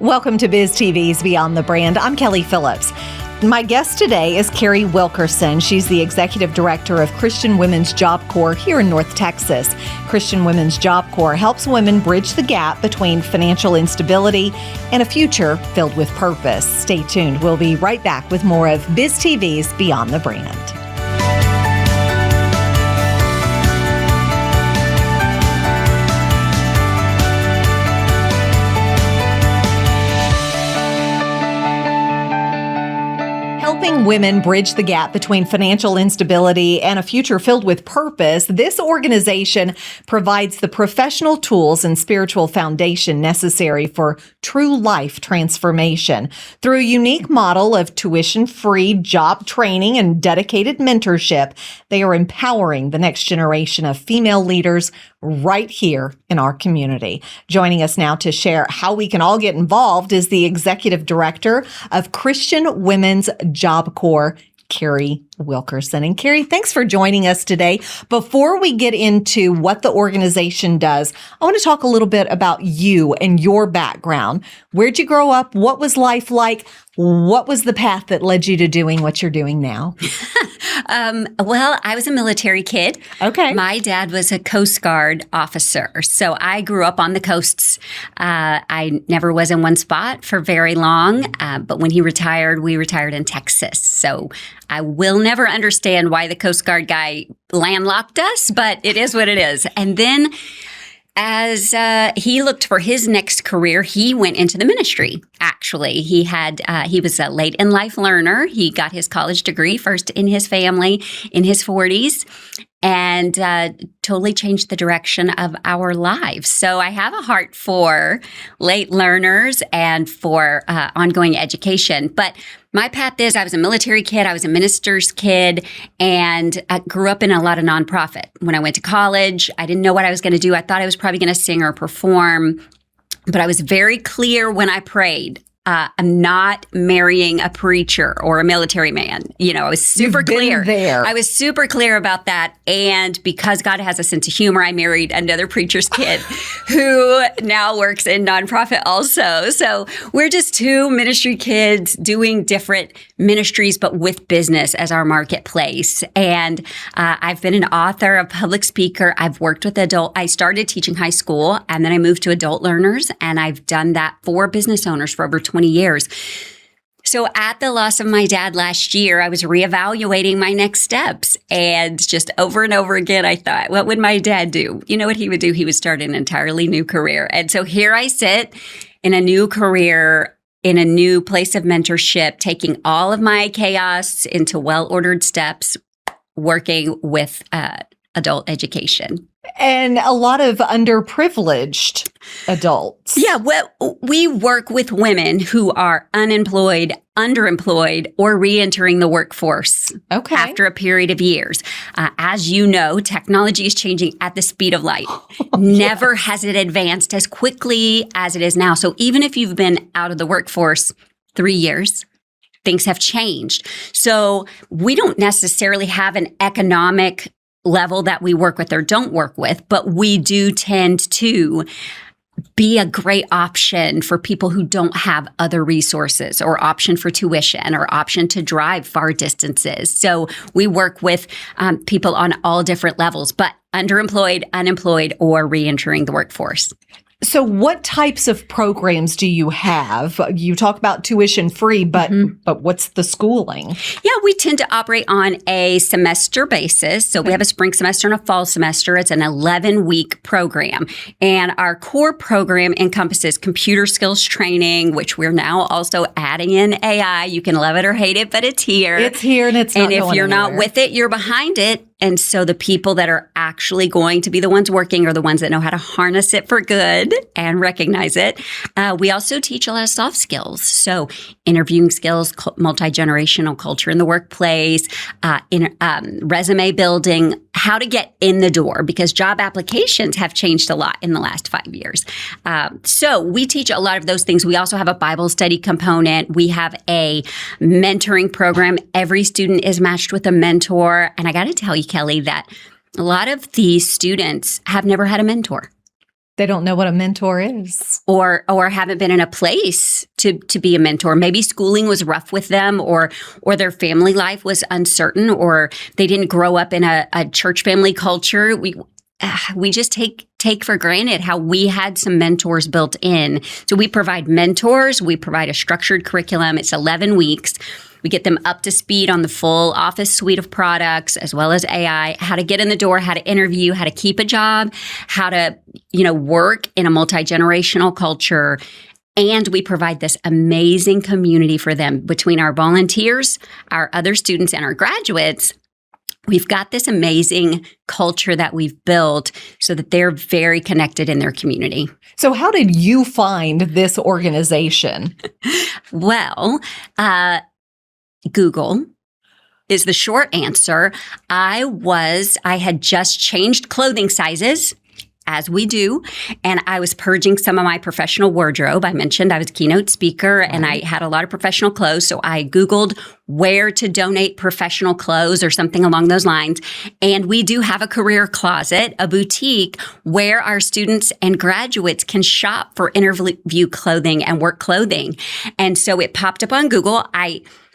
Welcome to BizTV's Beyond the Brand. I'm Kelli Phillips. My guest today is Carrie Wilkerson. She's the Executive Director of Christian Women's Job Corps here in North Texas. Christian Women's Job Corps helps women bridge the gap between financial instability and a future filled with purpose. Stay tuned. We'll be right back with more of BizTV's Beyond the Brand. Helping women bridge the gap between financial instability and a future filled with purpose, this organization provides the professional tools and spiritual foundation necessary for true life transformation. Through a unique model of tuition-free job training and dedicated mentorship, they are empowering the next generation of female leaders right here in our community. Joining us now to share how we can all get involved is the Executive Director of Christian Women's Job Corps, Carrie Wilkerson. And Carrie, thanks for joining us today. Before we get into what the organization does, I want to talk a little bit about you and your background. Where'd you grow up? What was life like? What was the path that led you to doing what you're doing now? Well, I was a military kid. Okay. My dad was a Coast Guard officer. So I grew up on the coasts. I never was in one spot for very long. But when he retired, we retired in Texas. So I will never understand why the Coast Guard guy landlocked us, but it is what it is. And then as he looked for his next career, he went into the ministry. Actually, he was a late in life learner. He got his college degree first in his family in his 40s and totally changed the direction of our lives. So I have a heart for late learners and for ongoing education. But my path is I was a military kid, I was a minister's kid, and I grew up in a lot of nonprofit. When I went to college, I didn't know what I was going to do. I thought I was probably going to sing or perform, but I was very clear when I prayed. I'm not marrying a preacher or a military man. You know, I was super clear. I was super clear about that. And because God has a sense of humor, I married another preacher's kid who now works in nonprofit also. So we're just two ministry kids doing different ministries, but with business as our marketplace. And I've been an author, a public speaker. I've worked with I started teaching high school, and then I moved to adult learners. And I've done that for business owners for over 20 years. So at the loss of my dad last year, I was reevaluating my next steps. And just over and over again, I thought, what would my dad do? You know what he would do? He would start an entirely new career. And so here I sit in a new career, in a new place of mentorship, taking all of my chaos into well-ordered steps, working with adult education. And a lot of underprivileged adults. Yeah, well, we work with women who are unemployed, underemployed, or reentering the workforce after a period of years. As you know, technology is changing at the speed of light. Never has it advanced as quickly as it is now. So even if you've been out of the workforce 3 years, things have changed. So we don't necessarily have an economic level that we work with or don't work with, but we do tend to be a great option for people who don't have other resources, or option for tuition, or option to drive far distances. So we work with people on all different levels, but underemployed, unemployed, or reentering the workforce. So what types of programs do you have? You talk about tuition free, but what's the schooling? Yeah, we tend to operate on a semester basis. So we have a spring semester and a fall semester. It's an 11-week program. And our core program encompasses computer skills training, which we're now also adding in AI. You can love it or hate it, but it's here. It's here and it's not going anywhere. And if you're not with it, you're behind it. And so the people that are actually going to be the ones working are the ones that know how to harness it for good and recognize it. We also teach a lot of soft skills. So interviewing skills, multi-generational culture in the workplace, resume building, how to get in the door, because job applications have changed a lot in the last 5 years. So we teach a lot of those things. We also have a Bible study component. We have a mentoring program. Every student is matched with a mentor. And I got to tell you, Kelli, that a lot of these students have never had a mentor. They don't know what a mentor is. Or haven't been in a place to be a mentor. Maybe schooling was rough with them, or their family life was uncertain, or they didn't grow up in a church family culture. We just take for granted how we had some mentors built in. So we provide mentors. We provide a structured curriculum. It's 11 weeks. We get them up to speed on the full Office suite of products, as well as AI, how to get in the door, how to interview, how to keep a job, how to, work in a multi-generational culture. And we provide this amazing community for them between our volunteers, our other students, and our graduates. We've got this amazing culture that we've built so that they're very connected in their community. So how did you find this organization? Well, Google is the short answer. I had just changed clothing sizes, as we do, and I was purging some of my professional wardrobe. I mentioned I was a keynote speaker and I had a lot of professional clothes, so I Googled where to donate professional clothes or something along those lines. And we do have a career closet, a boutique, where our students and graduates can shop for interview clothing and work clothing. And so it popped up on Google.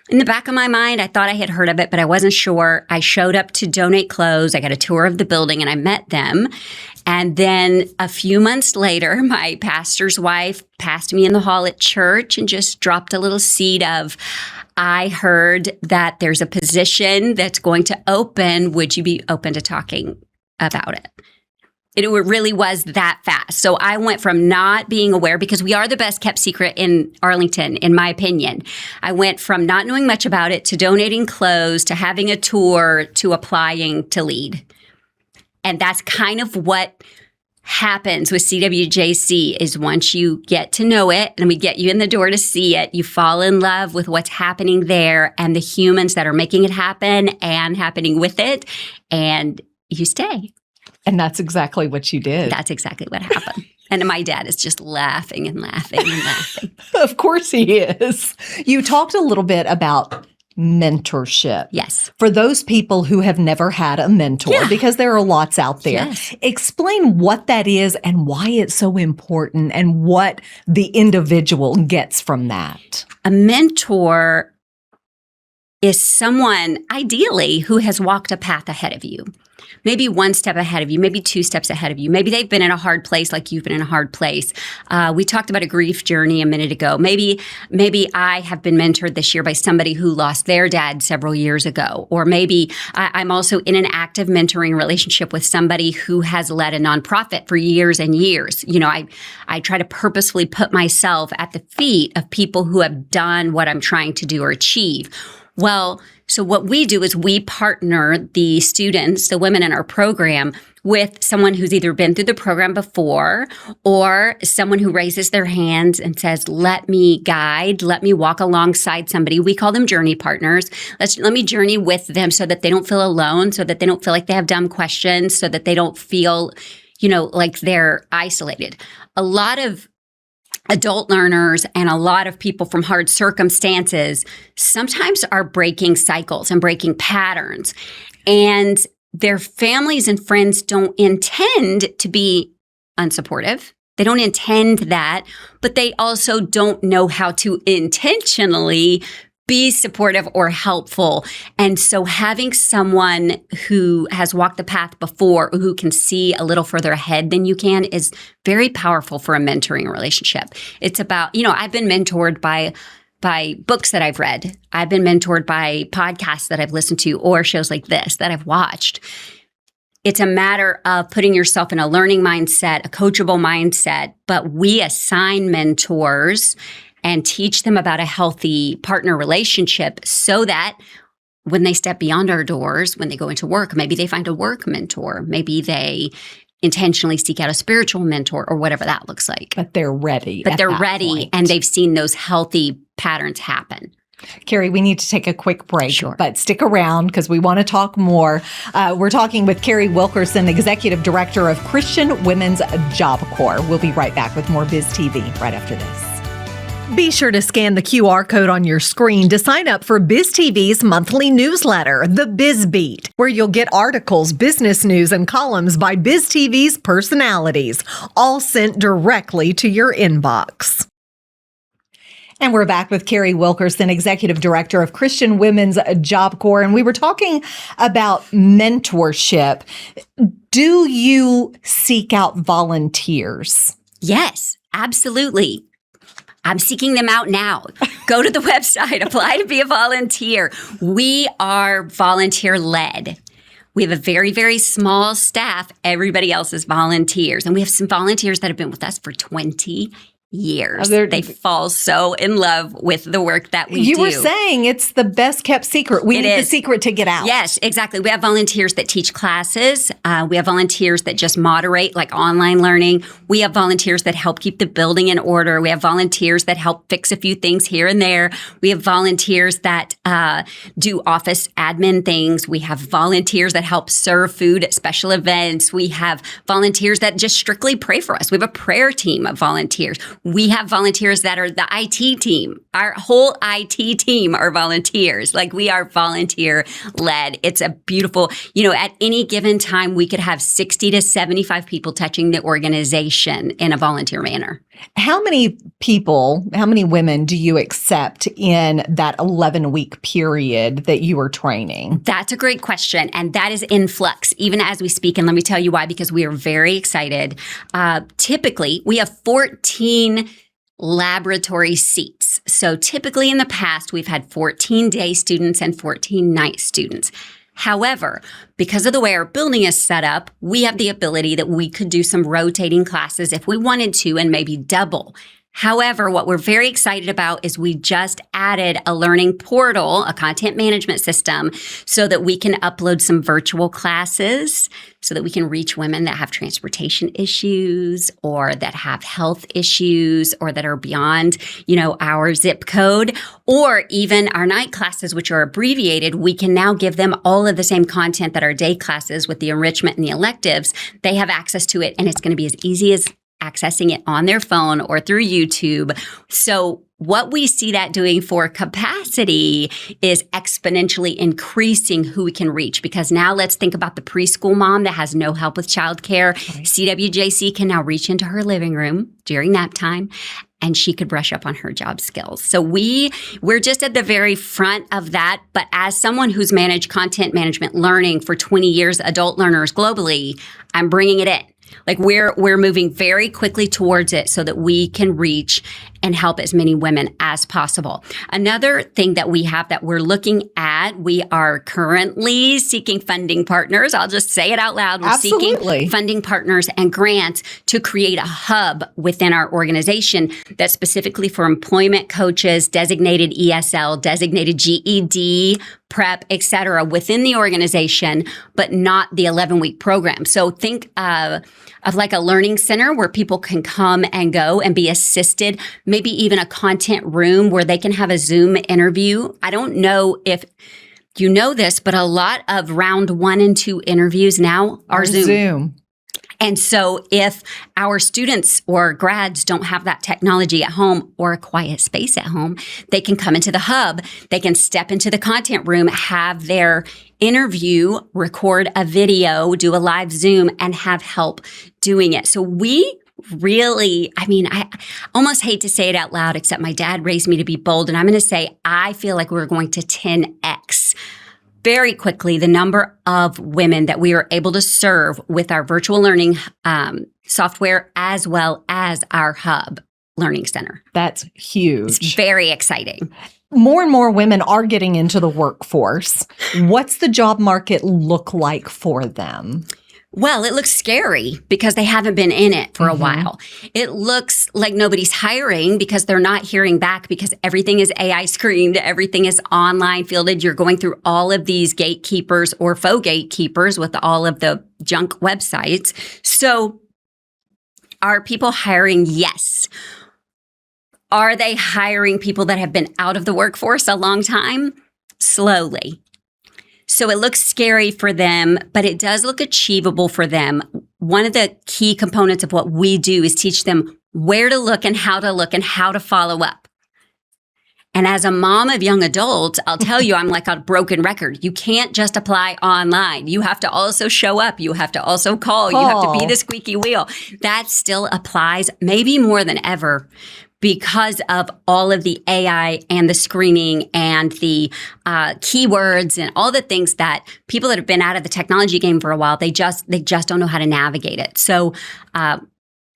In the back of my mind, I thought I had heard of it, but I wasn't sure. I showed up to donate clothes. I got a tour of the building and I met them. And then a few months later, my pastor's wife passed me in the hall at church and just dropped a little seed of, I heard that there's a position that's going to open. Would you be open to talking about it? It really was that fast. So I went from not being aware, because we are the best kept secret in Arlington, in my opinion. I went from not knowing much about it to donating clothes to having a tour to applying to lead. And that's kind of what happens with CWJC is once you get to know it and we get you in the door to see it, you fall in love with what's happening there and the humans that are making it happen and happening with it, and you stay. And that's exactly what you did. That's exactly what happened. And my dad is just laughing and laughing and laughing. Of course he is. You talked a little bit about mentorship. Yes. For those people who have never had a mentor, because there are lots out there. Yes. Explain what that is and why it's so important and what the individual gets from that. A mentor is someone, ideally, who has walked a path ahead of you. Maybe one step ahead of you, maybe two steps ahead of you. Maybe they've been in a hard place like you've been in a hard place. We talked about a grief journey a minute ago. Maybe I have been mentored this year by somebody who lost their dad several years ago. Or maybe I'm also in an active mentoring relationship with somebody who has led a nonprofit for years and years. I try to purposefully put myself at the feet of people who have done what I'm trying to do or achieve. Well, so what we do is we partner the students, the women in our program, with someone who's either been through the program before or someone who raises their hands and says, let me guide, let me walk alongside somebody. We call them journey partners. Let me journey with them so that they don't feel alone, so that they don't feel like they have dumb questions, so that they don't feel, like they're isolated. A lot of adult learners and a lot of people from hard circumstances sometimes are breaking cycles and breaking patterns. And their families and friends don't intend to be unsupportive. They don't intend that, but they also don't know how to intentionally be supportive or helpful. And so having someone who has walked the path before, who can see a little further ahead than you can, is very powerful for a mentoring relationship. It's about, I've been mentored by books that I've read. I've been mentored by podcasts that I've listened to or shows like this that I've watched. It's a matter of putting yourself in a learning mindset, a coachable mindset, but we assign mentors and teach them about a healthy partner relationship so that when they step beyond our doors, when they go into work, maybe they find a work mentor, maybe they intentionally seek out a spiritual mentor or whatever that looks like. But they're ready. But they're ready and they've seen those healthy patterns happen. Carrie, we need to take a quick break, Sure. But stick around because we want to talk more. We're talking with Carrie Wilkerson, Executive Director of Christian Women's Job Corps. We'll be right back with more BizTV right after this. Be sure to scan the QR code on your screen to sign up for BizTV's monthly newsletter, The Biz Beat, where you'll get articles, business news, and columns by BizTV's personalities, all sent directly to your inbox. And we're back with Carrie Wilkerson, Executive Director of Christian Women's Job Corps, and we were talking about mentorship. Do you seek out volunteers? Yes, absolutely. I'm seeking them out now. Go to the website, apply to be a volunteer. We are volunteer-led. We have a very, very small staff. Everybody else is volunteers. And we have some volunteers that have been with us for 20 years. They fall so in love with the work that we do. You were saying it's the best kept secret. We need the secret to get out. Yes, exactly. We have volunteers that teach classes. We have volunteers that just moderate, like online learning. We have volunteers that help keep the building in order. We have volunteers that help fix a few things here and there. We have volunteers that do office admin things. We have volunteers that help serve food at special events. We have volunteers that just strictly pray for us. We have a prayer team of volunteers. We have volunteers that are the IT team. Our whole IT team are volunteers. Like, we are volunteer led. It's a beautiful, at any given time, we could have 60 to 75 people touching the organization in a volunteer manner. How many women do you accept in that 11-week period that you are training? That's a great question. And that is in flux, even as we speak. And let me tell you why, because we are very excited. Typically, we have 14 laboratory seats. So typically in the past, we've had 14 day students and 14 night students. However, because of the way our building is set up, we have the ability that we could do some rotating classes if we wanted to, and maybe double. However, what we're very excited about is we just added a learning portal, a content management system, so that we can upload some virtual classes, so that we can reach women that have transportation issues or that have health issues or that are beyond, our zip code, or even our night classes, which are abbreviated. We can now give them all of the same content that our day classes with the enrichment and the electives. They have access to it, and it's going to be as easy as accessing it on their phone or through YouTube. So what we see that doing for capacity is exponentially increasing who we can reach, because now let's think about the preschool mom that has no help with childcare. Right. CWJC can now reach into her living room during nap time, and she could brush up on her job skills. So we're just at the very front of that. But as someone who's managed content management learning for 20 years, adult learners globally, I'm bringing it in. Like, we're moving very quickly towards it so that we can reach and help as many women as possible. Another thing that we have that we're looking at, we are currently seeking funding partners. I'll just say it out loud. We're seeking funding partners and grants to create a hub within our organization that's specifically for employment coaches, designated ESL, designated GED, prep, et cetera, within the organization, but not the 11-week program. So think of like a learning center where people can come and go and be assisted, maybe even a content room where they can have a Zoom interview. I don't know if you know this, but a lot of round 1 and 2 interviews now are Zoom. And so if our students or grads don't have that technology at home or a quiet space at home, they can come into the hub, they can step into the content room, have their interview, record a video, do a live Zoom, and have help doing it. So we really, I almost hate to say it out loud, except my dad raised me to be bold. And I'm going to say, I feel like we're going to 10x very quickly the number of women that we are able to serve with our virtual learning software, as well as our hub learning center. That's huge. It's very exciting. More and more women are getting into the workforce. What's the job market look like for them? Well, it looks scary because they haven't been in it for a while. It looks like nobody's hiring because they're not hearing back, because everything is AI screened, everything is online fielded. You're going through all of these gatekeepers or faux gatekeepers with all of the junk websites. So are people hiring? Yes. Are they hiring people that have been out of the workforce a long time? Slowly. So it looks scary for them, but it does look achievable for them. One of the key components of what we do is teach them where to look and how to follow up. And as a mom of young adults, I'll tell you, I'm like a broken record. You can't just apply online. You have to also show up. You have to also call. You have to be the squeaky wheel. That still applies maybe more than ever because of all of the AI and the screening and the keywords and all the things that people that have been out of the technology game for a while, they just don't know how to navigate it. So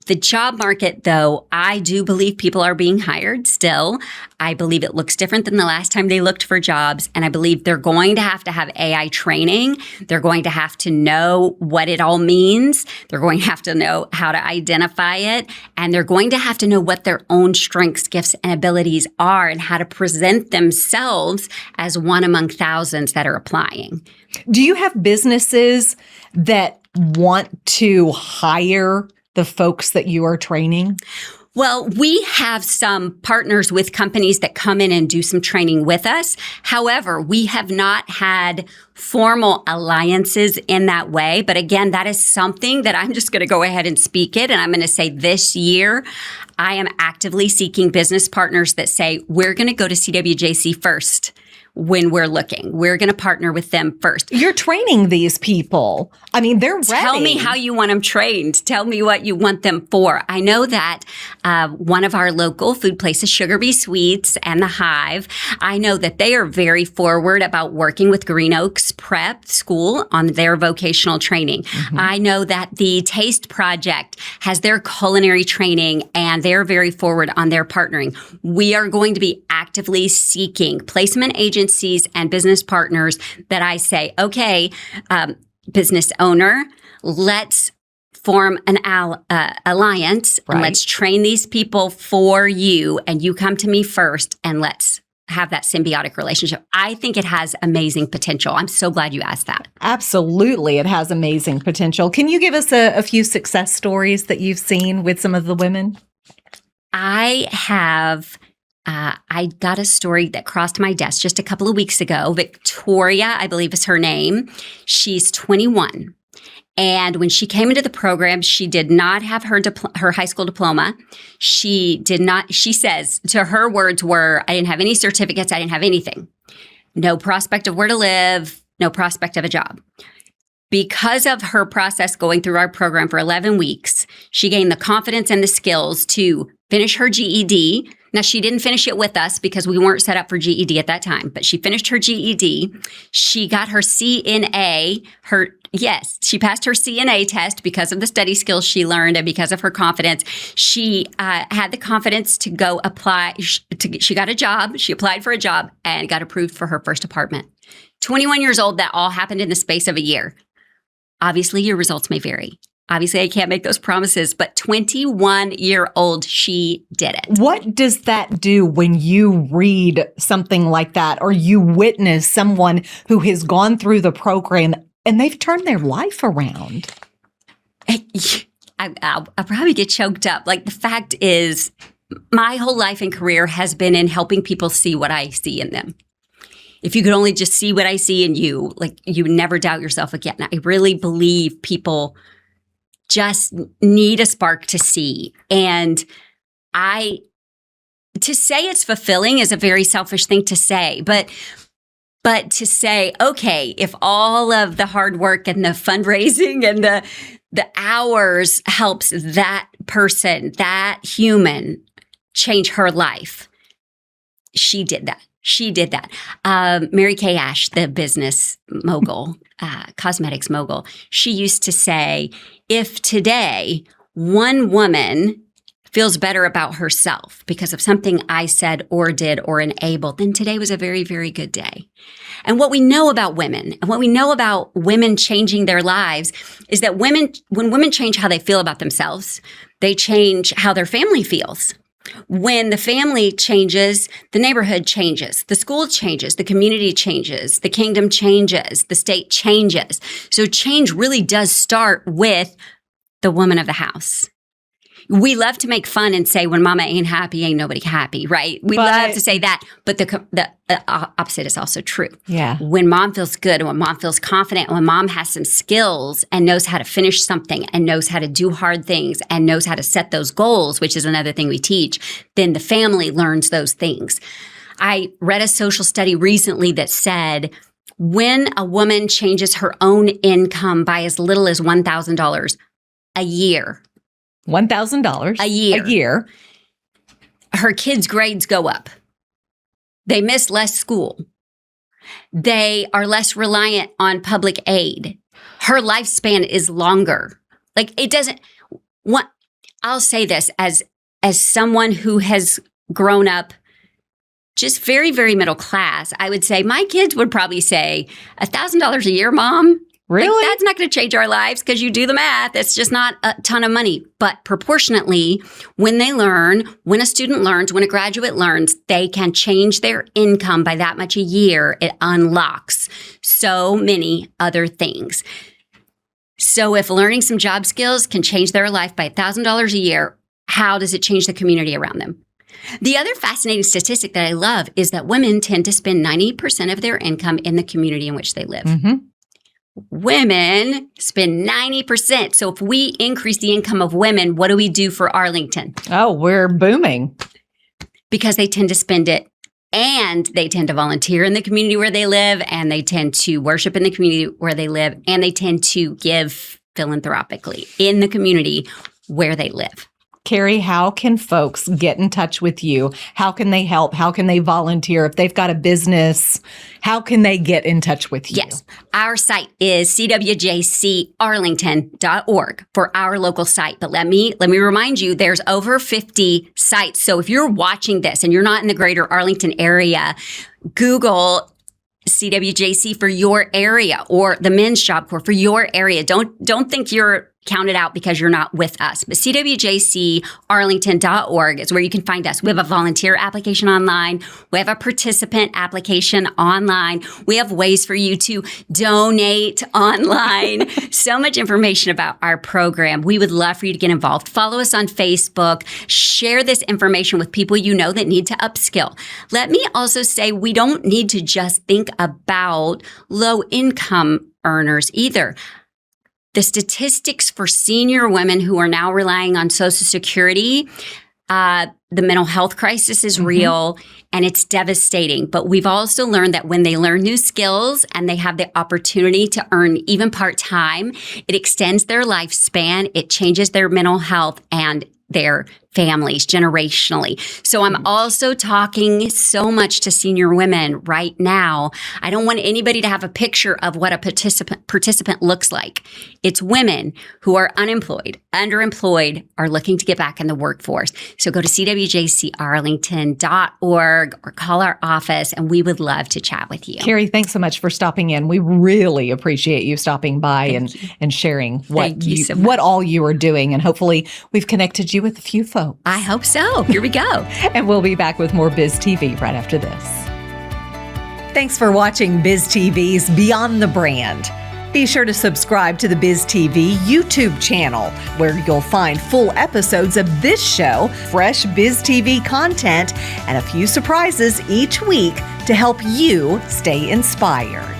the job market, though, I do believe people are being hired still. I believe it looks different than the last time they looked for jobs. And I believe they're going to have AI training. They're going to have to know what it all means. They're going to have to know how to identify it. And they're going to have to know what their own strengths, gifts, and abilities are and how to present themselves as one among thousands that are applying. Do you have businesses that want to hire the folks that you are training? Well, we have some partners with companies that come in and do some training with us. However, we have not had formal alliances in that way. But again, that is something that I'm just going to go ahead and speak it. And I'm going to say this year, I am actively seeking business partners that say, we're going to go to CWJC first. When we're looking, we're going to partner with them first. You're training these people. I mean, they're ready. Tell me how you want them trained. Tell me what you want them for. I know that one of our local food places, Sugar Bee Sweets and The Hive, I know that they are very forward about working with Green Oaks Prep School on their vocational training. Mm-hmm. I know that the Taste Project has their culinary training and they're very forward on their partnering. We are going to be actively seeking placement agents and business partners that I say, okay, business owner, let's form an alliance and let's train these people for you and you come to me first and let's have that symbiotic relationship. I think it has amazing potential. I'm so glad you asked that. Absolutely. It has amazing potential. Can you give us a few success stories that you've seen with some of the women? I have... I got a story that crossed my desk just a couple of weeks ago. Victoria, I believe is her name. She's 21. And when she came into the program, she did not have her high school diploma. She says, to her words were, I didn't have any certificates. I didn't have anything. No prospect of where to live, no prospect of a job. Because of her process going through our program for 11 weeks, she gained the confidence and the skills to finish her GED. Now, she didn't finish it with us because we weren't set up for GED at that time, but she finished her GED. She got her CNA, she passed her CNA test because of the study skills she learned and because of her confidence. She had the confidence to go apply. She got a job. She applied for a job and got approved for her first apartment. 21 years old, that all happened in the space of a year. Obviously, your results may vary. Obviously, I can't make those promises, but 21-year-old, she did it. What does that do when you read something like that or you witness someone who has gone through the program and they've turned their life around? I'll probably get choked up. Like, the fact is, my whole life and career has been in helping people see what I see in them. If you could only just see what I see in you, like, you would never doubt yourself again. I really believe people just need a spark to see. And to say it's fulfilling is a very selfish thing to say, but to say, okay, if all of the hard work and the fundraising and the hours helps that person, that human change her life, she did that. She did that. Mary Kay Ash, the business mogul, cosmetics mogul, she used to say, if today one woman feels better about herself because of something I said or did or enabled, then today was a very, very good day. And what we know about women and what we know about women changing their lives is that when women change how they feel about themselves, they change how their family feels. When the family changes, the neighborhood changes, the school changes, the community changes, the kingdom changes, the state changes. So change really does start with the woman of the house. We love to make fun and say, when mama ain't happy, ain't nobody happy, right? We love to say that, but the opposite is also true. Yeah. When mom feels good, when mom feels confident, when mom has some skills and knows how to finish something and knows how to do hard things and knows how to set those goals, which is another thing we teach, then the family learns those things. I read a social study recently that said when a woman changes her own income by as little as $1,000 a year, $1,000 a year, a year, her kids' grades go up. They miss less school. They are less reliant on public aid. Her lifespan is longer. Like it doesn't. What I'll say this as someone who has grown up just very, very middle class, I would say my kids would probably say $1,000 a year, Mom. Really? Like, that's not going to change our lives because you do the math. It's just not a ton of money. But proportionately, when they learn, when a student learns, when a graduate learns, they can change their income by that much a year. It unlocks so many other things. So if learning some job skills can change their life by $1,000 a year, how does it change the community around them? The other fascinating statistic that I love is that women tend to spend 90% of their income in the community in which they live. Mm-hmm. Women spend 90%. So if we increase the income of women, what do we do for Arlington? Oh, we're booming. Because they tend to spend it and they tend to volunteer in the community where they live and they tend to worship in the community where they live and they tend to give philanthropically in the community where they live. Carrie, how can folks get in touch with you? How can they help? How can they volunteer? If they've got a business, how can they get in touch with you? Yes. Our site is CWJCarlington.org for our local site. But let me remind you, there's over 50 sites. So if you're watching this and you're not in the greater Arlington area, Google CWJC for your area or the Men's Job Corps for your area. Don't think you're counted out because you're not with us. But CWJCarlington.org is where you can find us. We have a volunteer application online. We have a participant application online. We have ways for you to donate online. So much information about our program. We would love for you to get involved. Follow us on Facebook. Share this information with people you know that need to upskill. Let me also say we don't need to just think about low income earners either. The statistics for senior women who are now relying on Social Security, the mental health crisis is real and it's devastating. But we've also learned that when they learn new skills and they have the opportunity to earn even part-time, it extends their lifespan, it changes their mental health and their families generationally. So I'm also talking so much to senior women right now. I don't want anybody to have a picture of what a participant looks like. It's women who are unemployed, underemployed, are looking to get back in the workforce. So go to CWJCarlington.org or call our office and we would love to chat with you. Carrie, thanks so much for stopping in. We really appreciate you stopping by and sharing what all you are doing. And hopefully we've connected you with a few folks. I hope so. Here we go. And we'll be back with more BizTV right after this. Thanks for watching BizTV's Beyond the Brand. Be sure to subscribe to the BizTV YouTube channel, where you'll find full episodes of this show, fresh BizTV content, and a few surprises each week to help you stay inspired.